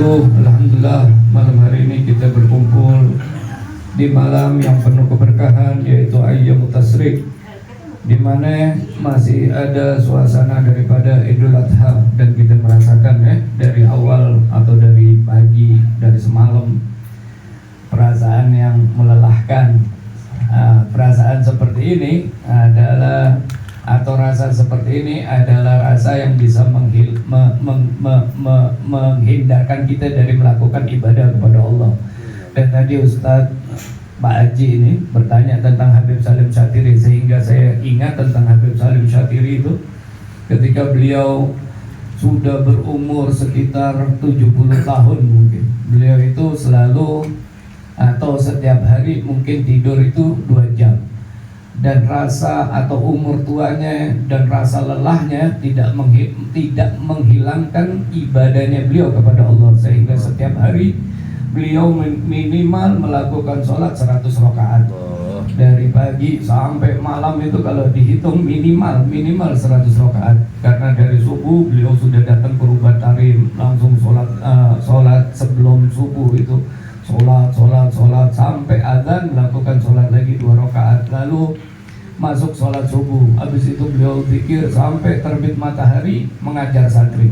Alhamdulillah malam hari ini kita berkumpul di malam yang penuh keberkahan, yaitu Ayyamut Tasyrik, di mana masih ada suasana daripada Idul Adha, dan kita merasakan dari awal atau dari pagi, dari semalam, perasaan yang melelahkan. Perasaan seperti ini adalah, atau rasa seperti ini adalah rasa yang bisa menghindarkan kita dari melakukan ibadah kepada Allah. Dan tadi Ustadz Pak Haji ini bertanya tentang Habib Salim Syatiri, sehingga saya ingat tentang Habib Salim Syatiri itu ketika beliau sudah berumur sekitar 70 tahun mungkin. Beliau itu selalu atau setiap hari mungkin tidur itu 2 jam, dan rasa atau umur tuanya dan rasa lelahnya tidak menghilangkan ibadahnya beliau kepada Allah, sehingga setiap hari beliau minimal melakukan sholat 100 rakaat dari pagi sampai malam. Itu kalau dihitung minimal 100 rakaat, karena dari subuh beliau sudah datang ke Rubat Tarim, langsung sholat sebelum subuh itu sholat sampai azan, melakukan sholat lagi 2 rakaat, lalu masuk sholat subuh. Habis itu beliau zikir sampai terbit matahari, mengajar santri.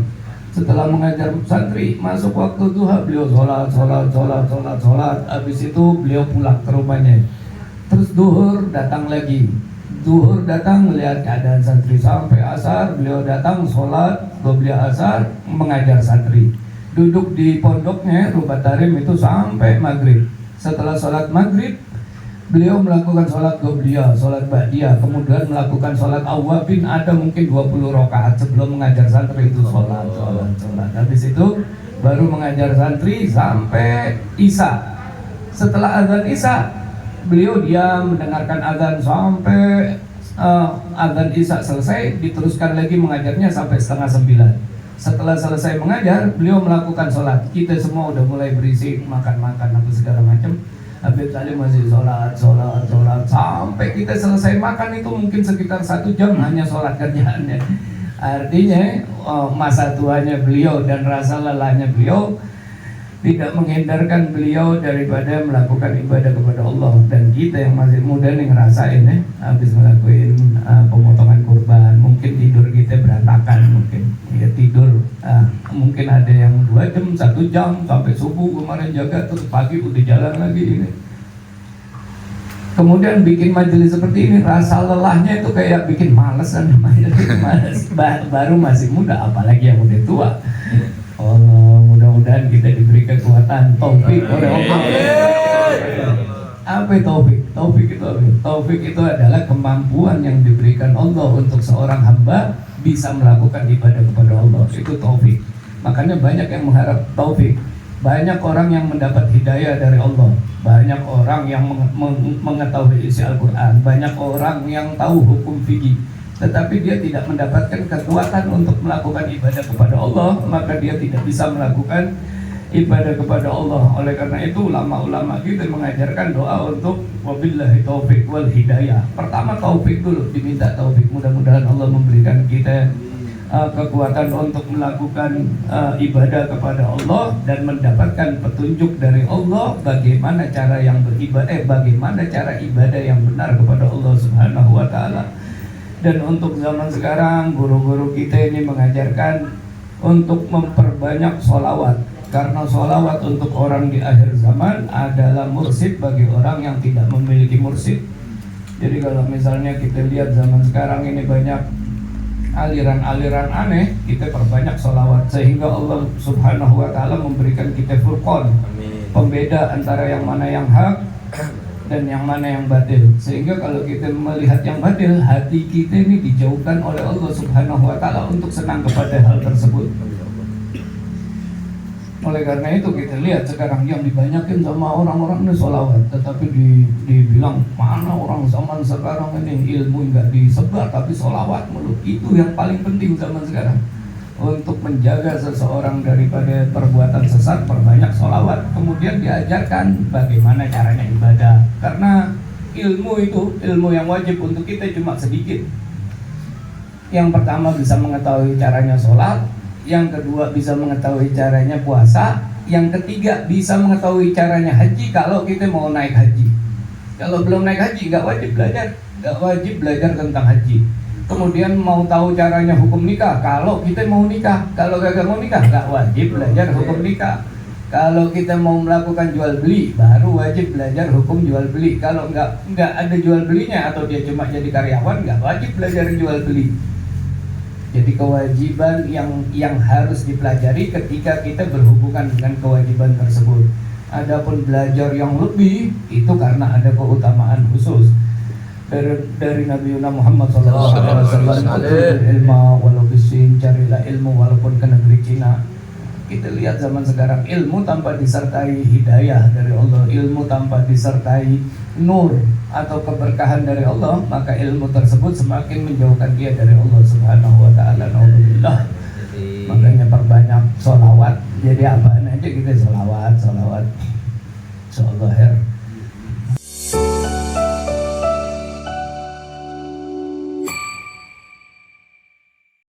Setelah mengajar santri, masuk waktu duha, beliau sholat. Habis itu beliau pulang ke rumahnya. Terus duhur datang lagi, melihat keadaan santri sampai asar, beliau datang sholat, beliau asar, mengajar santri. Duduk di pondoknya Rubat Tarim itu sampai maghrib. Setelah sholat maghrib, beliau melakukan sholat qobliyah, sholat ba'diyah, kemudian melakukan sholat awwabin, ada mungkin 20 rakaat sebelum mengajar santri itu sholat. Habis itu baru mengajar santri sampai isya. Setelah azan isya, beliau diam mendengarkan azan sampai azan isya selesai, diteruskan lagi mengajarnya sampai 8:30. Setelah selesai mengajar, beliau melakukan sholat. Kita semua udah mulai berisik, makan-makan apa segala macam. Habib Salim masih sholat sampai kita selesai makan itu mungkin sekitar 1 jam hanya sholat kerjaannya. Artinya masa tuanya beliau dan rasa lelahnya beliau tidak menghindarkan beliau daripada melakukan ibadah kepada Allah. Dan kita yang masih muda nih ngerasain habis ngelakuin pemotongan kurban, mungkin tidur kita berantakan, mungkin ya tidur mungkin ada yang 2 jam, 1 jam sampai subuh kemarin jaga, terus pagi udah jalan lagi ini. Kemudian bikin majelis seperti ini, rasa lelahnya itu kayak bikin males kan, baru masih muda, apalagi yang udah tua. Allah, mudah-mudahan kita diberi kekuatan, taufik oleh Allah. Apa taufik? Taufik itu adalah kemampuan yang diberikan Allah untuk seorang hamba bisa melakukan ibadah kepada Allah. Itu taufik. Makanya banyak yang mengharap taufik. Banyak orang yang mendapat hidayah dari Allah. Banyak orang yang mengetahui isi Al-Quran. Banyak orang yang tahu hukum fikih, tetapi dia tidak mendapatkan kekuatan untuk melakukan ibadah kepada Allah, maka dia tidak bisa melakukan ibadah kepada Allah. Oleh karena itu ulama-ulama kita mengajarkan doa untuk wabillahi taufik wal hidayah. Pertama taufik dulu, diminta taufik. Mudah-mudahan Allah memberikan kita kekuatan untuk melakukan ibadah kepada Allah dan mendapatkan petunjuk dari Allah bagaimana cara yang bagaimana cara ibadah yang benar kepada Allah Subhanahu wa taala. Dan untuk zaman sekarang guru-guru kita ini mengajarkan untuk memperbanyak sholawat, karena sholawat untuk orang di akhir zaman adalah mursyid bagi orang yang tidak memiliki mursyid. Jadi kalau misalnya kita lihat zaman sekarang ini banyak aliran-aliran aneh, kita perbanyak sholawat sehingga Allah Subhanahu wa taala memberikan kita furqan, pembeda antara yang mana yang hak dan yang mana yang batil. Sehingga kalau kita melihat yang batil, hati kita ini dijauhkan oleh Allah Subhanahu wa taala untuk senang kepada hal tersebut. Oleh karena itu kita lihat sekarang yang dibanyakin sama orang-orang ini sholawat, tetapi dibilang mana orang zaman sekarang ini ilmu nggak disebar tapi sholawat mulu. Itu yang paling penting zaman sekarang untuk menjaga seseorang daripada perbuatan sesat, perbanyak sholawat. Kemudian diajarkan bagaimana caranya ibadah, karena ilmu yang wajib untuk kita cuma sedikit. Yang pertama bisa mengetahui caranya sholat, yang kedua bisa mengetahui caranya puasa, yang ketiga bisa mengetahui caranya haji kalau kita mau naik haji. Kalau belum naik haji nggak wajib belajar tentang haji. Kemudian mau tahu caranya hukum nikah kalau kita mau nikah. Kalau gagal mau nikah nggak wajib belajar hukum nikah. Kalau kita mau melakukan jual beli baru wajib belajar hukum jual beli. Kalau nggak ada jual belinya atau dia cuma jadi karyawan nggak wajib belajar jual beli. Jadi kewajiban yang harus dipelajari ketika kita berhubungan dengan kewajiban tersebut. Adapun belajar yang lebih itu karena ada keutamaan khusus dari Nabi Muhammad SAW. Ilmu walau bisin, carilah ilmu walaupun ke negeri Cina. Kita lihat zaman sekarang ilmu tanpa disertai hidayah dari Allah, ilmu tanpa disertai nur atau keberkahan dari Allah, maka ilmu tersebut semakin menjauhkan dia dari Allah Subhanahu wa taala. Alhamdulillah. Makanya perbanyak sholawat. Jadi apaan aja kita sholawat. Insyaallah.